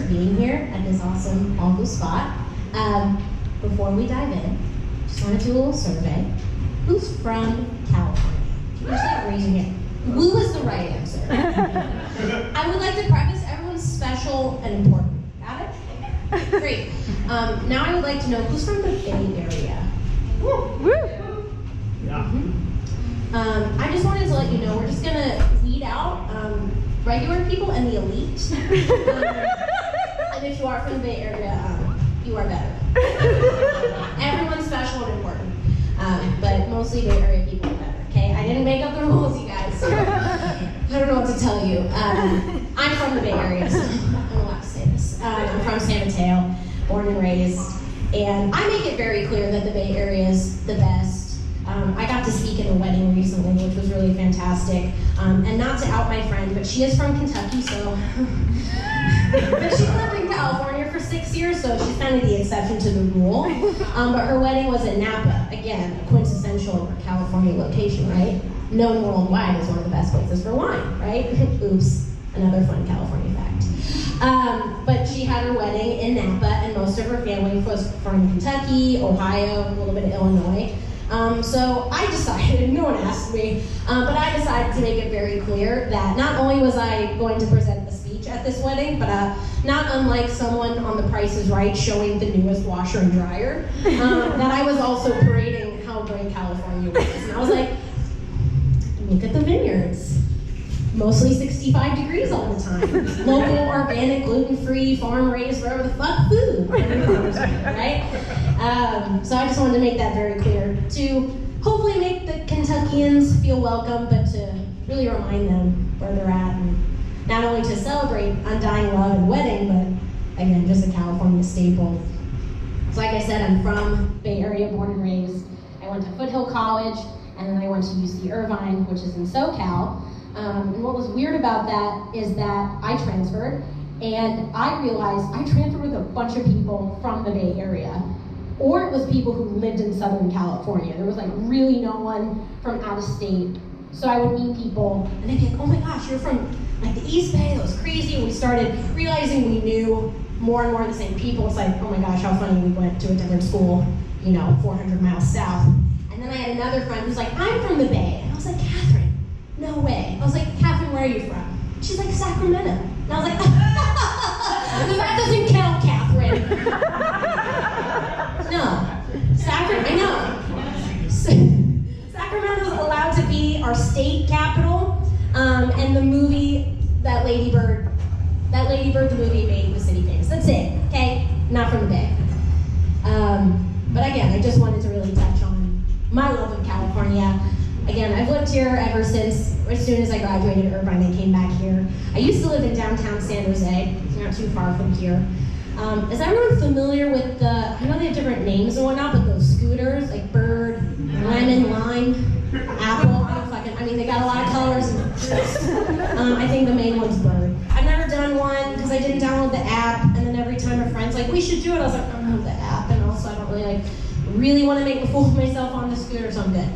being here at this awesome all-blue spot. Before we dive in, just want to do a little survey. Who's from California? Can you just raise your hand? Blue is the right answer. I would like to preface everyone's special and important. Got it? Great. Now I would like to know who's from the Bay Area. Yeah. I just wanted to let you know we're just gonna weed out regular people and the elite. And if you are from the Bay Area, you are better. Everyone's special and important, but mostly Bay Area people are better. Okay, I didn't make up the rules, you guys. So I don't know what to tell you. I'm from the Bay Area, so I'm allowed to say this. I'm from San Mateo, born and raised, and I make it very clear that the Bay Area is the best. I got to speak at a wedding recently, which was really fantastic. And not to out my friend, but she is from Kentucky, so. But she lived in California for 6 years, so she's kind of the exception to the rule. But her wedding was in Napa, again, a quintessential California location, right? Known worldwide as one of the best places for wine, right? Oops, another fun California fact. But she had her wedding in Napa, and most of her family was from Kentucky, Ohio, a little bit of Illinois. So I decided, no one asked me, but I decided to make it very clear that not only was I going to present a speech at this wedding, but not unlike someone on The Price is Right showing the newest washer and dryer, that I was also parading how great California was. And I was like, look at the vineyards. Mostly 65 degrees all the time. Local, organic, gluten-free, farm-raised, whatever the fuck food. Right? So I just wanted to make that very clear to hopefully make the Kentuckians feel welcome, but to really remind them where they're at, and not only to celebrate undying love and wedding, but again, just a California staple. So like I said, I'm from Bay Area, born and raised. I went to Foothill College, and then I went to UC Irvine, which is in SoCal. And what was weird about that is that I transferred, and I realized I transferred with a bunch of people from the Bay Area, or it was people who lived in Southern California. There was like really no one from out of state. So I would meet people, and they'd be like, oh my gosh, you're from like the East Bay, that was crazy. And we started realizing we knew more and more of the same people. It's like, oh my gosh, how funny, we went to a different school, 400 miles south. And then I had another friend who's like, I'm from the Bay. And I was like, Catherine. No way. I was like, Catherine, where are you from? She's like, Sacramento. And I was like, that doesn't count, Catherine. No. I know. Sacramento's allowed to be our state capital, and the movie, that Lady Bird the movie made the city famous. That's it, okay? Not from the Bay. But again, I just wanted to really touch on my love of California. Again, I've lived here ever since, as soon as I graduated Irvine, I came back here. I used to live in downtown San Jose, it's not too far from here. Is everyone familiar with I know they have different names and whatnot, but those scooters, like Bird, Lemon, Lime, Apple, they got a lot of colors. I think the main one's Bird. I've never done one because I didn't download the app, and then every time a friend's like, we should do it, I was like, I don't have the app, and also I don't really want to make a fool of myself on the scooter, so I'm good.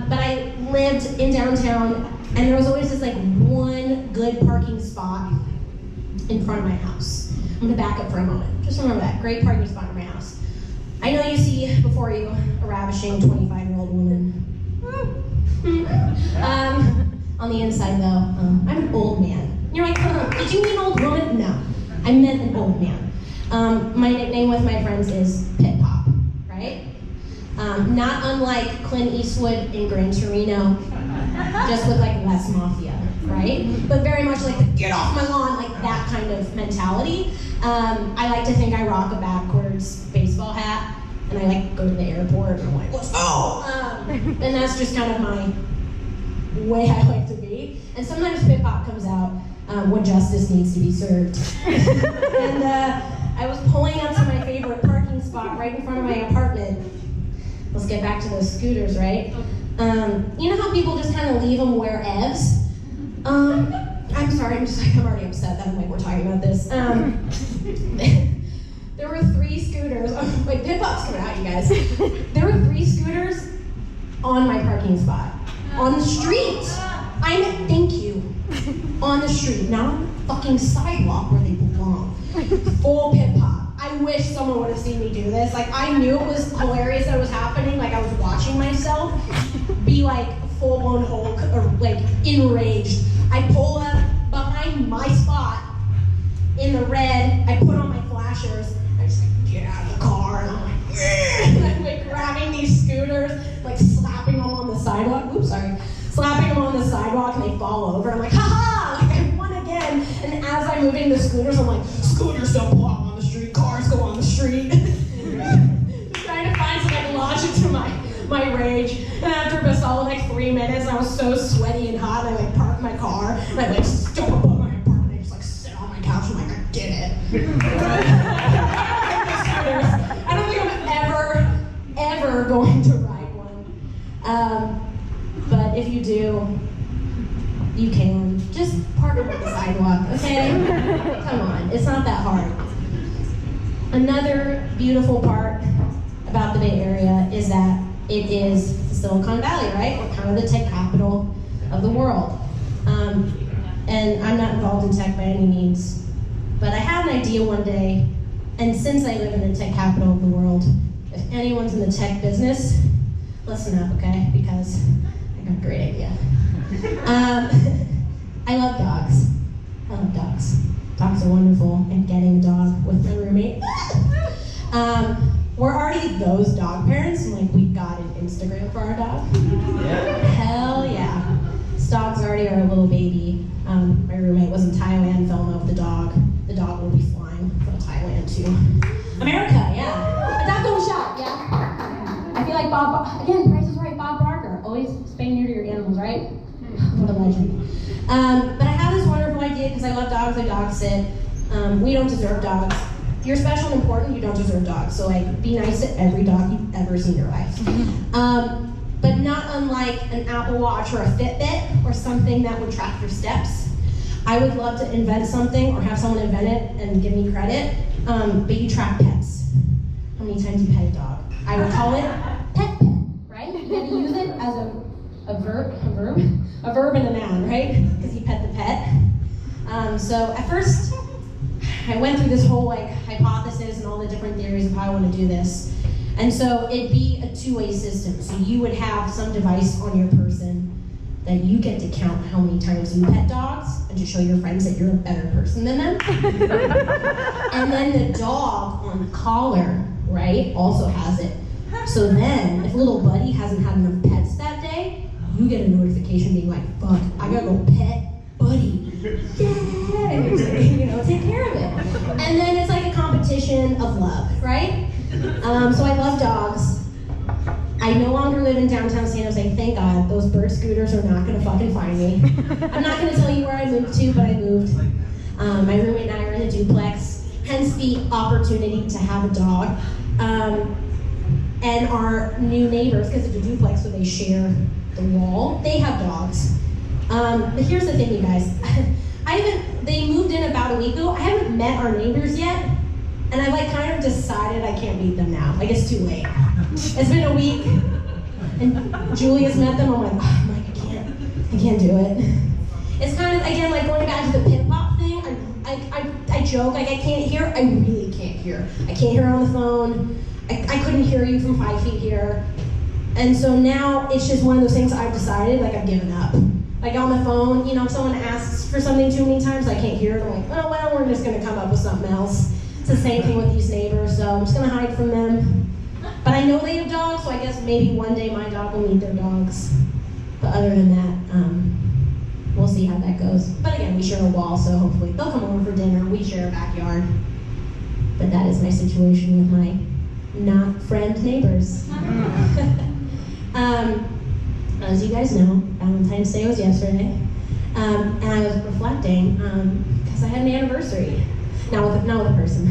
But I lived in downtown, and there was always this one good parking spot in front of my house. I'm gonna back up for a moment. Just remember that, great parking spot in my house. I know you see before you a ravishing 25-year-old woman. On the inside though, I'm an old man. You're like, did you mean old woman? No, I meant an old man. My nickname with my friends is Pit Pop, right? Not unlike Clint Eastwood in Gran Torino, just with less mafia, right? But very much get off my lawn, that kind of mentality. I like to think I rock a backwards baseball hat, and I go to the airport and I'm like, let's go! And that's just kind of my way I like to be. And sometimes Pit Pop comes out when justice needs to be served. And I was pulling up to my favorite parking spot right in front of my apartment. Let's get back to those scooters, right? You know how people just kind of leave them wherevs? I'm sorry, I'm already upset that we're talking about this. There were 3 scooters. Wait, Pit Pop's coming out, you guys. There were 3 scooters on my parking spot. On the street. Thank you. On the street, not on the fucking sidewalk where they belong. full pit pop. I wish someone would have seen me do this. Like, I knew it was hilarious that it was happening. Like, I was watching myself be like full-blown Hulk or like enraged. I pull up behind my spot in the red. I put on my flashers. I just like, get out of the car. And I'm like, and I'm like grabbing these scooters, like slapping them on the sidewalk. Oops, sorry. Slapping them on the sidewalk and they fall over. I'm like, ha-ha, like I won again. And as I'm moving the scooters, I'm like, scooters don't belong on the street, cars go on the street. Trying to find something I can launch into my rage. And after a solid like 3 minutes, I was so sweaty and hot, I like parked my car and I like jump above my apartment and I just like sit on my couch and like, I did it. I don't think I'm ever going to ride one. But if you do, you can. Just park them on the sidewalk, okay? Come on, it's not that hard. Another beautiful part about the Bay Area is that it is Silicon Valley, right? We're kind of the tech capital of the world. And I'm not involved in tech by any means, but I had an idea one day, and since I live in the tech capital of the world, if anyone's in the tech business, listen up, okay? Because I got a great idea. I love dogs. I love dogs. Dogs are wonderful, and getting a dog with my roommate. We're already those dog parents, and like we got an Instagram for our dog. Yeah. Hell yeah. This dog's already our little baby. My roommate was in Thailand, fell in love with the dog. The dog will be flying from Thailand to America, yeah. A dog don't shop, yeah. I feel like again, Price is Right, Bob Barker. Always stay near to your animals, right? What a legend. But I have this wonderful idea because I love dogs, I dog sit. We don't deserve dogs. If you're special and important, you don't deserve dogs. So like, be nice to every dog you've ever seen in your life. But not unlike an Apple Watch or a Fitbit or something that would track your steps. I would love to invent something or have someone invent it and give me credit, but you track pets. How many times you pet a dog? I would call it pet, right? You gotta use it as a verb and a noun, right? Because you pet the pet. So at first, I went through this whole like hypothesis and all the different theories of how I want to do this. And so it'd be a two-way system. So you would have some device on your person that you get to count how many times you pet dogs and to show your friends that you're a better person than them. And then the dog on the collar, right, also has it. So then, if little buddy hasn't had enough pets that day, you get a notification being like, fuck, I gotta go pet buddy. Yeah, and you're take care of it. And then it's like a competition of love, right? So I love dogs. I no longer live in downtown San Jose, thank God. Those bird scooters are not gonna fucking find me. I'm not gonna tell you where I moved to, but I moved. My roommate and I are in a duplex, hence the opportunity to have a dog. And our new neighbors, because it's a duplex, so they share the wall, they have dogs. But here's the thing, you guys. They moved in about a week ago. I haven't met our neighbors yet, and I like kind of decided I can't meet them now. Like, it's too late. It's been a week, and Julia's met them. I'm like, oh, Mike, I can't do it. It's kind of, again, like going back to the pit pop thing. I joke, like I can't hear. I really can't hear. I can't hear on the phone. I couldn't hear you from 5 feet here. And so now it's just one of those things I've decided, like I've given up. Like on the phone, if someone asks for something too many times, I can't hear it. I'm like, oh, well, we're just gonna come up with something else. It's the same thing with these neighbors, so I'm just gonna hide from them. But I know they have dogs, so I guess maybe one day my dog will meet their dogs. But other than that, we'll see how that goes. But again, we share a wall, so hopefully they'll come over for dinner. We share a backyard. But that is my situation with my not friend neighbors. As you guys know, Valentine's Day was yesterday, and I was reflecting because I had an anniversary. Not with a person.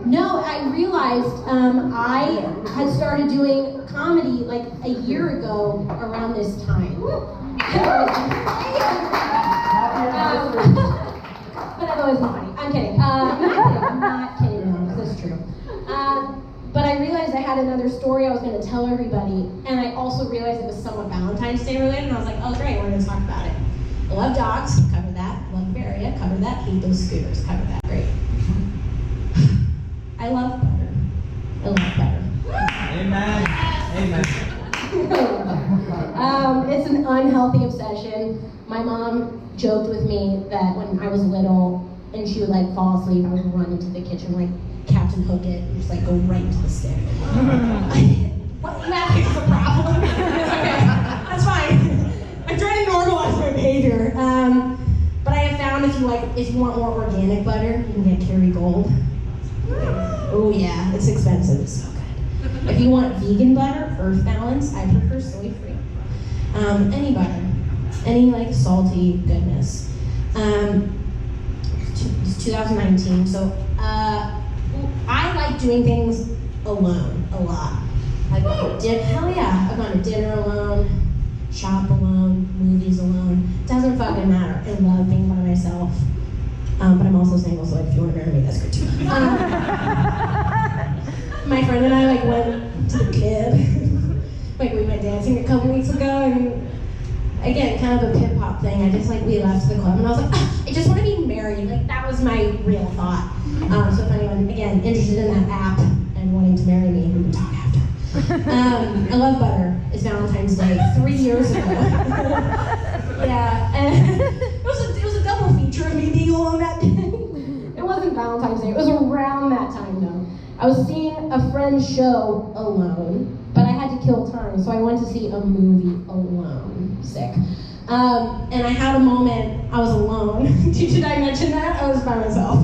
No, I realized I had started doing comedy like a year ago around this time. But I've always been funny. I'm kidding. I'm not kidding. No, this is true. But I realized I had another story I was going to tell everybody, and I also realized it was somewhat Valentine's Day related, and I was like, oh great, we're going to talk about it. I love dogs, cover that, love Barry. area, cover that. Hate those scooters, cover that. Great. I love butter. I love butter. Amen. Amen. It's an unhealthy obsession. My mom joked with me that when I was little and she would like fall asleep, I would run into the kitchen like Captain Hook it and just like go right into the stick. What? You have a problem? Okay, that's fine. I'm trying to normalize my behavior. But I have found if you want more organic butter, you can get Kerrygold. Oh yeah, it's expensive. It's so good. If you want vegan butter, Earth Balance, I prefer soy-free. Any butter, any like salty goodness. It's 2019, so I like doing things alone a lot. I've gone to dinner alone, shop alone, movies alone. Doesn't fucking matter. I love being by myself. But I'm also single, so like, if you want to marry me, that's good too. My friend and I like went to the club. Like we went dancing a couple weeks ago, and again, kind of a hip hop thing. We left the club, and I was like, I just want to be married. Like that was my real thought. So if anyone, again, interested in that app and wanting to marry me, we can talk after. I love butter. It's Valentine's Day 3 years ago. Yeah, and it was a double feature of me being alone that day. It wasn't Valentine's Day. It was around that time though. I was seeing a friend's show alone, but I had to kill time, so I went to see a movie alone. Sick. And I had a moment. I was alone. Did I mention that? I was by myself.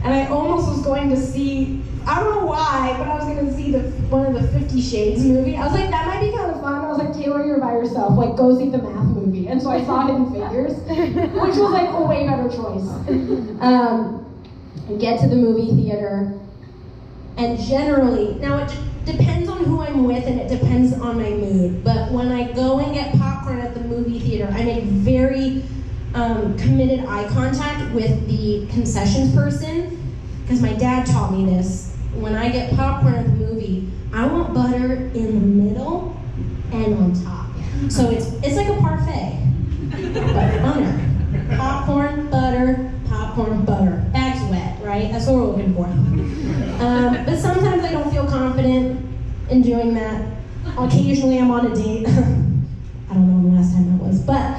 And I almost was going to see, I don't know why, but I was going to see one of the 50 Shades movie. I was like, that might be kind of fun. I was like, Taylor, you're by yourself. Like, go see the Math movie. And so I saw Hidden Figures, which was like a way better choice. Get to the movie theater, and generally, now it depends on who I'm with and it depends on my mood, but when I go and get popcorn at the movie theater, I make very committed eye contact with the concessions person, because my dad taught me this. When I get popcorn at the movie, I want butter in the middle and on top. So it's like a parfait, but butter. Popcorn, butter, bag's wet, right? That's what we're looking for. But sometimes I don't feel confident in doing that. Occasionally I'm on a date. I don't know when the last time that was, but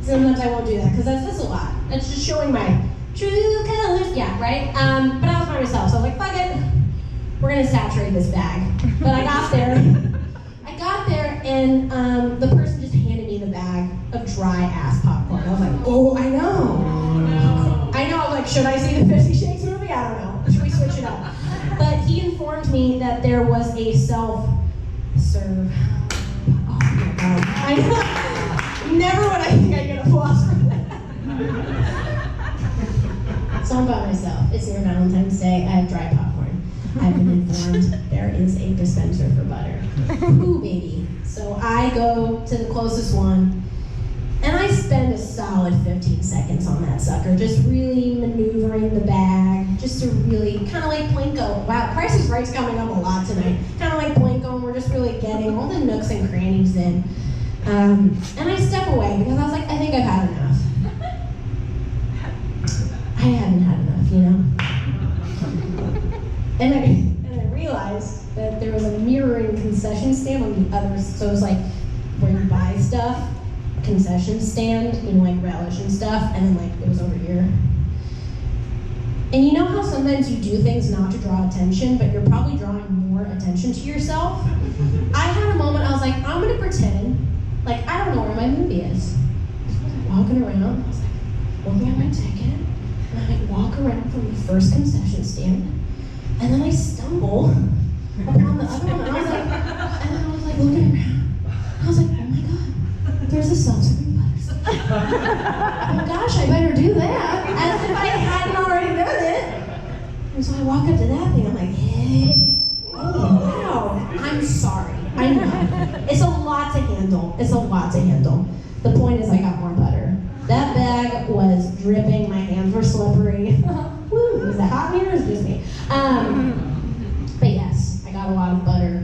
sometimes I won't do that because that's a lot. That's just showing my true colors. Yeah, right? But I was by myself, so I was like, fuck it. We're gonna saturate this bag. But I got there and the person just handed me the bag of dry ass popcorn. I was like, oh, I know. I was like, should I see the 50 Shades movie? I don't know. Should we switch it up? But he informed me that there was a self-serve. Oh my God. I know. Never would I think I'd get applause for that. So I'm by myself. It's near Valentine's Day. I have dry popcorn. I've been informed there is a dispenser for butter. Ooh, baby. So I go to the closest one, and I spend a solid 15 seconds on that sucker, just really maneuvering the bag, just to really, kind of like Plinko. Wow, Price is Right's coming up a lot tonight. Kind of like Plinko, and we're just really getting all the nooks and crannies in. And I step away, because I was like, I think I've had enough. I hadn't had enough, you know? And I realized that there was a mirroring concession stand on the other, so it was like where you buy stuff, concession stand, you know, like relish and stuff, and then like it was over here. And you know how sometimes you do things not to draw attention, but you're probably drawing more attention to yourself? I had a moment, I was like, I'm gonna pretend like I don't know where my movie is. So I was like walking around, I was like looking at my ticket, and I walk around from the first concession stand, and then I stumble upon the other one, and I was like looking around. I was like, oh my God, there's a self-serving butter. Oh gosh, I better do that. As if I hadn't already done it. And so I walk up to that thing, I'm like, hey, oh wow, I'm sorry. I know. It's a lot to handle. The point is I got more butter. That bag was dripping, my hands were slippery. Woo, is that hot in here or is it just me? But yes, I got a lot of butter.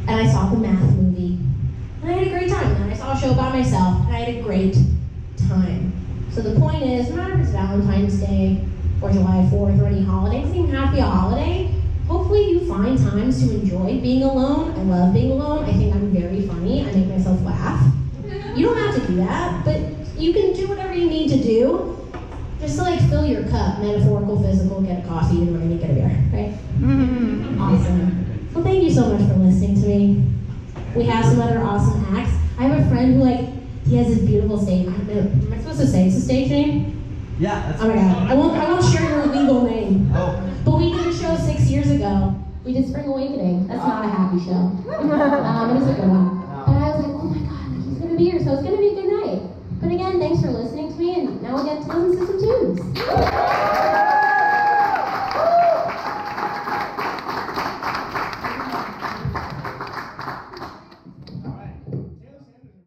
And I saw the Math movie. And I had a great time. And I saw a show by myself, and I had a great time. So the point is, no matter if it's Valentine's Day or July 4th or any holiday, it doesn't even have to be a holiday. Hopefully you find times to enjoy being alone. I love being alone. I think I'm very funny. I make myself laugh. You don't have to do that, but you can do whatever you need to do. Just to like fill your cup, metaphorical, physical, get a coffee, and maybe get a beer, right? Awesome. Well, thank you so much for listening to me. We have some other awesome acts. I have a friend who he has this beautiful stage. I don't know, am I supposed to say it's a stage name? Yeah, that's Oh my god, I won't share your legal name. Oh. But we did a show 6 years ago. We did Spring Awakening. That's not a happy show. It was a good one.